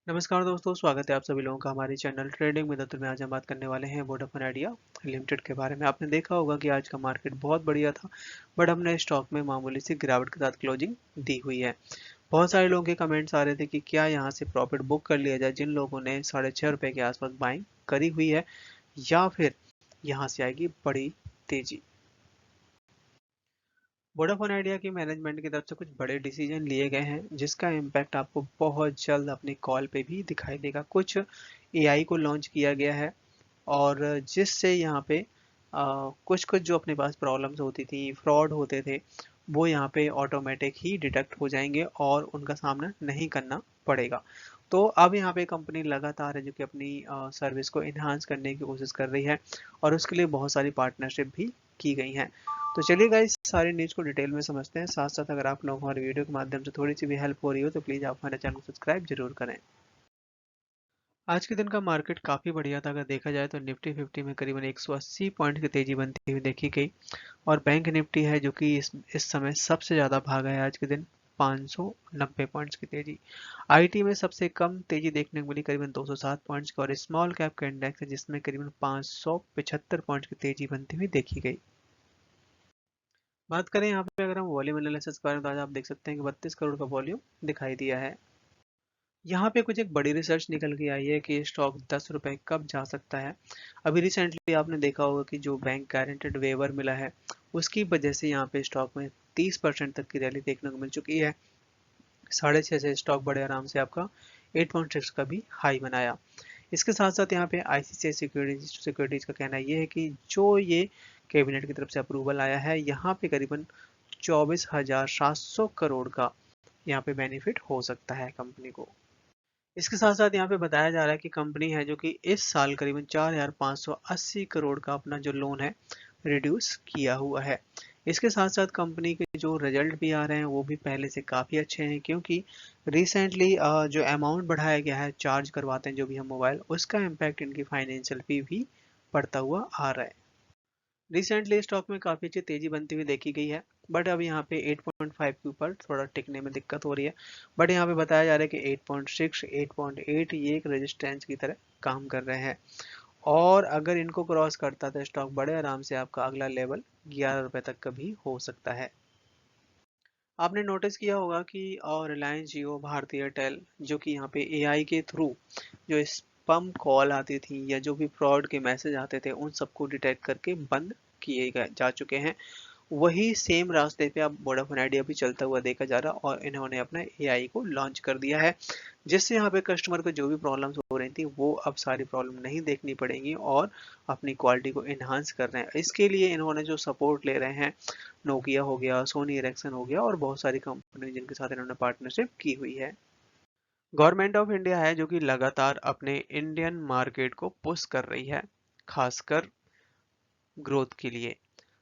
नमस्कार दोस्तों, स्वागत है आप सभी लोगों का हमारे चैनल ट्रेडिंग में। में आज हम बात करने वाले हैं वोडाफोन आइडिया लिमिटेड के बारे में। आपने देखा होगा कि आज का मार्केट बहुत बढ़िया था, बट हमने स्टॉक में मामूली सी गिरावट के साथ क्लोजिंग दी हुई है। बहुत सारे लोगों के कमेंट्स आ रहे थे कि क्या यहाँ से प्रॉफिट बुक कर लिया जाए, जिन लोगों ने ₹6.5 के आसपास बाइंग करी हुई है, या फिर यहाँ से आएगी बड़ी तेजी। वोडाफोन आइडिया की मैनेजमेंट की तरफ से कुछ बड़े डिसीजन लिए गए हैं, जिसका इम्पैक्ट आपको बहुत जल्द अपनी कॉल पे भी दिखाई देगा। कुछ एआई को लॉन्च किया गया है, और जिससे यहाँ पे कुछ कुछ जो अपने पास प्रॉब्लम्स होती थी, फ्रॉड होते थे, वो यहाँ पे ऑटोमेटिक ही डिटेक्ट हो जाएंगे और उनका सामना नहीं करना पड़ेगा। तो अब यहाँ पे कंपनी लगातार है जो कि अपनी सर्विस को इन्हांस करने की कोशिश कर रही है, और उसके लिए बहुत सारी पार्टनरशिप भी की गई हैं। तो चलिए गाइस, सारी न्यूज़ को डिटेल में समझते हैं। साथ साथ अगर आप लोग हमारे वीडियो के माध्यम से थोड़ी सी भी हेल्प हो रही हो तो प्लीज़ आप हमारे चैनल को सब्सक्राइब जरूर करें। आज के दिन का मार्केट काफ़ी बढ़िया था। अगर देखा जाए तो निफ्टी 50 में करीबन 180 पॉइंट की तेजी बनती हुई देखी गई, और बैंक निफ्टी है जो कि इस समय सबसे ज़्यादा भागा है आज के दिन, 590 पॉइंट्स की तेजी। आईटी में सबसे कम तेजी देखने को मिली, करीबन 207 पॉइंट्स की, और स्मॉल कैप का इंडेक्स है जिसमें करीबन 575 पॉइंट्स की तेजी बनती हुई देखी गई। बात करें यहाँ पे अगर हम वॉल्यूम एनालिसिस करें तो आज आप देख सकते हैं कि 32 करोड़ का वॉल्यूम दिखाई दिया है। यहाँ पे कुछ एक बड़ी रिसर्च निकल के आई है कि स्टॉक ₹10 कब जा सकता है। अभी रिसेंटली आपने देखा होगा कि जो बैंक गारंटेड वेवर मिला है, उसकी वजह से यहाँ पे स्टॉक में 30% तक की रैली देखने को मिल चुकी है। 6.5 से स्टॉक बड़े आराम से आपका 8.6 का भी हाई बनाया। इसके साथ साथ यहाँ पे आईसीआईसीआई सिक्योरिटीज का कहना ये है कि जो ये कैबिनेट की तरफ से अप्रूवल आया है, यहाँ पे करीबन 24,700 करोड़ का यहाँ पे बेनिफिट हो सकता है कंपनी को। इसके साथ साथ यहाँ पे बताया जा रहा है कि कंपनी है जो कि इस साल करीबन 4,580 करोड़ का अपना जो लोन है रिड्यूस किया हुआ है। इसके साथ साथ कंपनी के जो रिजल्ट भी आ रहे हैं वो भी पहले से काफ़ी अच्छे हैं, क्योंकि रिसेंटली जो अमाउंट बढ़ाया गया है, चार्ज करवाते हैं जो भी हम मोबाइल, उसका इम्पैक्ट इनकी फाइनेंशियल पे भी पड़ता हुआ आ रहा है। रिसेंटली स्टॉक में काफ़ी अच्छी तेजी बनती हुई देखी गई है, बट अब यहाँ पे 8.5 के ऊपर थोड़ा टिकने में दिक्कत हो रही है। बट यहाँ पे बताया जा रहा है कि 8.6 8.8 ये एक रेजिस्टेंस की तरह काम कर रहे हैं, और अगर इनको क्रॉस करता है तो स्टॉक बड़े आराम से आपका अगला लेवल ₹11 तक का भी हो सकता है। आपने नोटिस किया होगा कि रिलायंस जियो, भारती एयरटेल, जो कि यहाँ पे एआई के थ्रू जो स्पैम कॉल आती थी या जो भी फ्रॉड के मैसेज आते थे, उन सबको डिटेक्ट करके बंद किए गए जा चुके हैं। वही सेम रास्ते पे अब वोडाफोन आइडिया भी चलता हुआ देखा जा रहा, और इन्होंने अपना एआई को लॉन्च कर दिया है, जिससे यहाँ पे कस्टमर को जो भी प्रॉब्लम्स हो रही थी वो अब सारी प्रॉब्लम नहीं देखनी पड़ेंगी, और अपनी क्वालिटी को इन्हांस कर रहे हैं। इसके लिए इन्होंने जो सपोर्ट ले रहे हैं, नोकिया हो गया, सोनी इरेक्सन हो गया, और बहुत सारी कंपनी जिनके साथ इन्होंने पार्टनरशिप की हुई है। गवर्नमेंट ऑफ इंडिया है जो कि लगातार अपने इंडियन मार्केट को पुश कर रही है, खासकर ग्रोथ के लिए।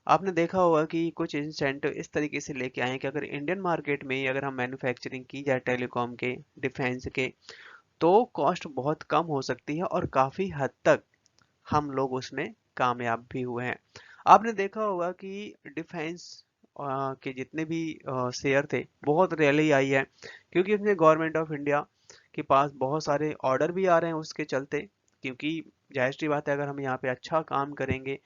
आपने देखा होगा कि कुछ इंसेंटिव इस तरीके से लेके आए हैं कि अगर इंडियन मार्केट में अगर हम मैन्युफैक्चरिंग की जाए टेलीकॉम के, डिफेंस के, तो कॉस्ट बहुत कम हो सकती है, और काफ़ी हद तक हम लोग उसमें कामयाब भी हुए हैं। आपने देखा होगा कि डिफेंस के जितने भी शेयर थे, बहुत रैली आई है, क्योंकि उसमें गवर्नमेंट ऑफ इंडिया के पास बहुत सारे ऑर्डर भी आ रहे हैं उसके चलते। क्योंकि जाहिर सी बात है, अगर हम यहाँ पे अच्छा काम करेंगे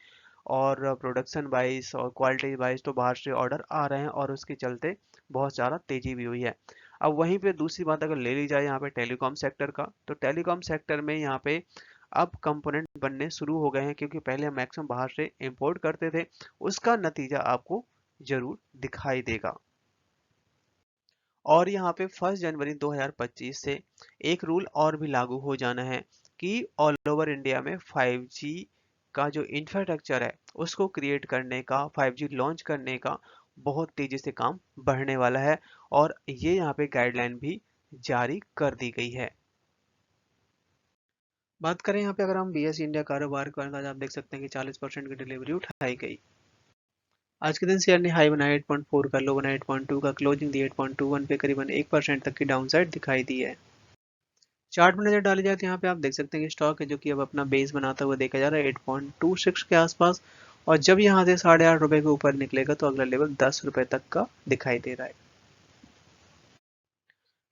और प्रोडक्शन वाइज और क्वालिटी वाइज, तो बाहर से ऑर्डर आ रहे हैं, और उसके चलते बहुत ज़्यादा तेजी भी हुई है। अब वहीं पे दूसरी बात अगर ले ली जाए यहाँ पे टेलीकॉम सेक्टर का, तो टेलीकॉम सेक्टर में यहाँ पे अब कंपोनेंट बनने शुरू हो गए हैं, क्योंकि पहले हम मैक्सिमम बाहर से इंपोर्ट करते थे। उसका नतीजा आपको जरूर दिखाई देगा। और यहाँ पे 1 जनवरी 2025 से एक रूल और भी लागू हो जाना है कि ऑल ओवर इंडिया में 5G का जो इंफ्रास्ट्रक्चर है उसको क्रिएट करने का, 5G लॉन्च करने का बहुत तेजी से काम बढ़ने वाला है, और ये यहाँ पे गाइडलाइन भी जारी कर दी गई है। बात करें यहाँ पे अगर हम बीएसई इंडिया कारोबार करें तो आज आप देख सकते हैं कि 40% की डिलीवरी उठाई गई। आज के दिन शेयर ने हाई बनाया 8.4 का, लो बनाया 8.2 का, क्लोजिंग दी 8.21 पे, करीबन 1% तक की डाउनसाइड दिखाई दी है। चार्ट में नजर डाली जाए तो यहाँ पे आप देख सकते हैं कि स्टॉक है जो कि अब अपना बेस बनाता हुआ देखा जा रहा है 8.26 के आसपास, और जब यहाँ से ₹8.5 के ऊपर निकलेगा तो अगला लेवल ₹10 तक का दिखाई दे रहा है।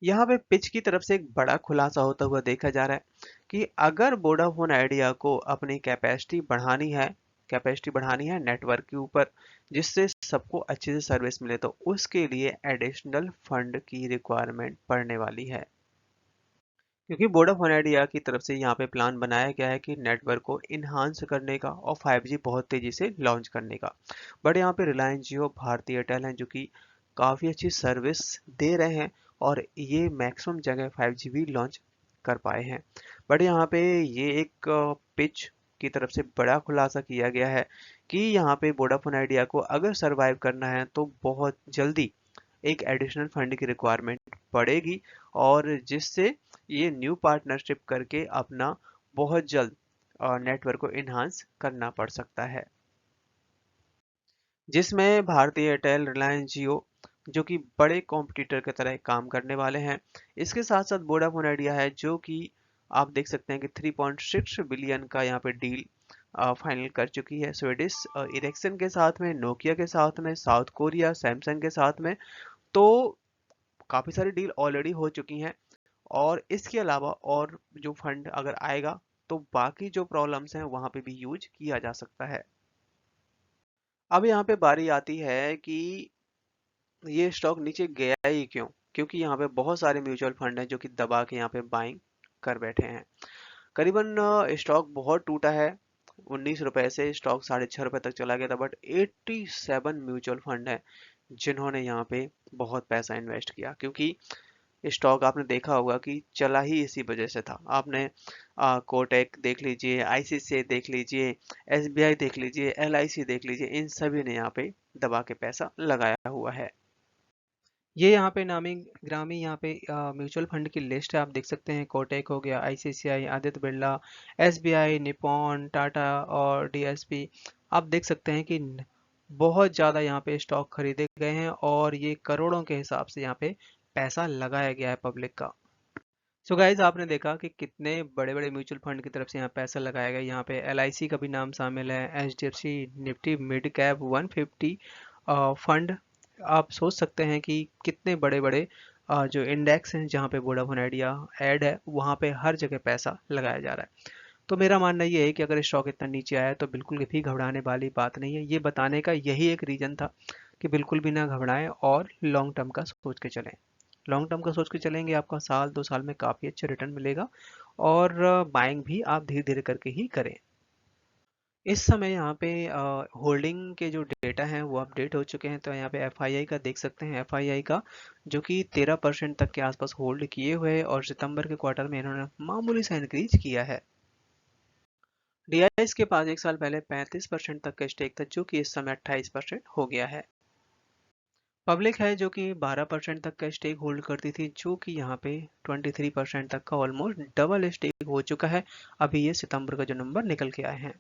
यहाँ पे पिच की तरफ से एक बड़ा खुलासा होता हुआ देखा जा रहा है कि अगर वोडाफोन आइडिया को अपनी कैपेसिटी बढ़ानी है नेटवर्क के ऊपर, जिससे सबको अच्छे से सर्विस मिले, तो उसके लिए एडिशनल फंड की रिक्वायरमेंट पड़ने वाली है। क्योंकि वोडाफोन आइडिया की तरफ से यहाँ पे प्लान बनाया गया है कि नेटवर्क को इन्हांस करने का और 5G बहुत तेजी से लॉन्च करने का। बट यहाँ पे रिलायंस जियो, भारती एयरटेल हैं जो कि काफ़ी अच्छी सर्विस दे रहे हैं और ये मैक्सिमम जगह 5G भी लॉन्च कर पाए हैं। बट यहाँ पे ये एक पिच की तरफ से बड़ा खुलासा किया गया है कि यहाँ पे वोडाफोन आइडिया को अगर सरवाइव करना है तो बहुत जल्दी एक एडिशनल फंड की रिक्वायरमेंट पड़ेगी, और जिससे ये न्यू पार्टनरशिप करके अपना बहुत जल्द नेटवर्क को इन्हांस करना पड़ सकता है, जिसमें भारती एयरटेल, रिलायंस जियो जो कि बड़े कॉम्पिटिटर की तरह काम करने वाले हैं। इसके साथ साथ वोडाफोन आइडिया है जो कि आप देख सकते हैं कि 3.6 बिलियन का यहाँ पे डील फाइनल कर चुकी है स्वीडिश इरेक्सन के साथ में, नोकिया के साथ में, साउथ कोरिया, सैमसंग के साथ में। तो काफ़ी सारी डील ऑलरेडी हो चुकी हैं, और इसके अलावा और जो फंड अगर आएगा तो बाकी जो प्रॉब्लम्स हैं वहाँ पे भी यूज किया जा सकता है। अब यहाँ पे बारी आती है कि ये स्टॉक नीचे गया ही क्यों? क्योंकि यहाँ पे बहुत सारे म्यूचुअल फंड हैं जो कि दबा के यहाँ पे बाइंग कर बैठे हैं। करीबन स्टॉक बहुत टूटा है। 19 रुपए से स्टॉक 6.5 रुपए तक चला गया था, बट 87 म्यूचुअल फंड है जिन्होंने यहाँ पे बहुत पैसा इन्वेस्ट किया, क्योंकि स्टॉक आपने देखा होगा कि चला ही इसी वजह से था। आपने कोटक देख लीजिए, आईसीआईसीआई देख लीजिए, एसबीआई देख लीजिए, एलआईसी देख लीजिए, इन सभी ने यहाँ पे दबा के पैसा लगाया हुआ है। ये यहाँ पे नामी ग्रामी यहाँ पे म्यूचुअल फंड की लिस्ट है, आप देख सकते हैं। कोटक हो गया, ICICI, Aditya Birla, SBI, Nippon, Tata और डीएसपी। आप देख सकते हैं कि बहुत ज़्यादा यहाँ पे स्टॉक खरीदे गए हैं और ये करोड़ों के हिसाब से यहाँ पे पैसा लगाया गया है पब्लिक का। सो गाइज, आपने देखा कि कितने बड़े बड़े म्यूचुअल फंड की तरफ से यहाँ पैसा लगाया गया। यहाँ पे एलआईसी का भी नाम शामिल है, HDFC Nifty mid cap 150 fund. आप सोच सकते हैं कि कितने बड़े बड़े जो इंडेक्स हैं जहाँ पे वोडाफोन आइडिया ऐड है, वहाँ पे हर जगह पैसा लगाया जा रहा है। तो मेरा मानना ये है कि अगर स्टॉक इतना नीचे आया तो बिल्कुल भी घबराने वाली बात नहीं है। ये बताने का यही एक रीजन था कि बिल्कुल भी ना घबराएं और लॉन्ग टर्म का सोच के चलें। लॉन्ग टर्म का सोच के चलेंगे, आपका साल 2 साल में काफ़ी अच्छा रिटर्न मिलेगा, और बाइंग भी आप धीरे धीरे करके ही करें। इस समय यहाँ पे होल्डिंग के जो डेटा हैं वो अपडेट हो चुके हैं। तो यहाँ पे एफआईआई का देख सकते हैं, एफआईआई का जो कि 13% तक के आसपास होल्ड किए हुए, और सितंबर के क्वार्टर में इन्होंने मामूली सा इंक्रीज किया है। डीआईएस के पास एक साल पहले 35% तक का स्टेक था, जो कि इस समय 28% हो गया है। पब्लिक है जो कि 12% तक का स्टेक होल्ड करती थी, जो कि यहाँ पे 23% तक का ऑलमोस्ट डबल स्टेक हो चुका है। अभी ये सितंबर का जो नंबर निकल के आए हैं।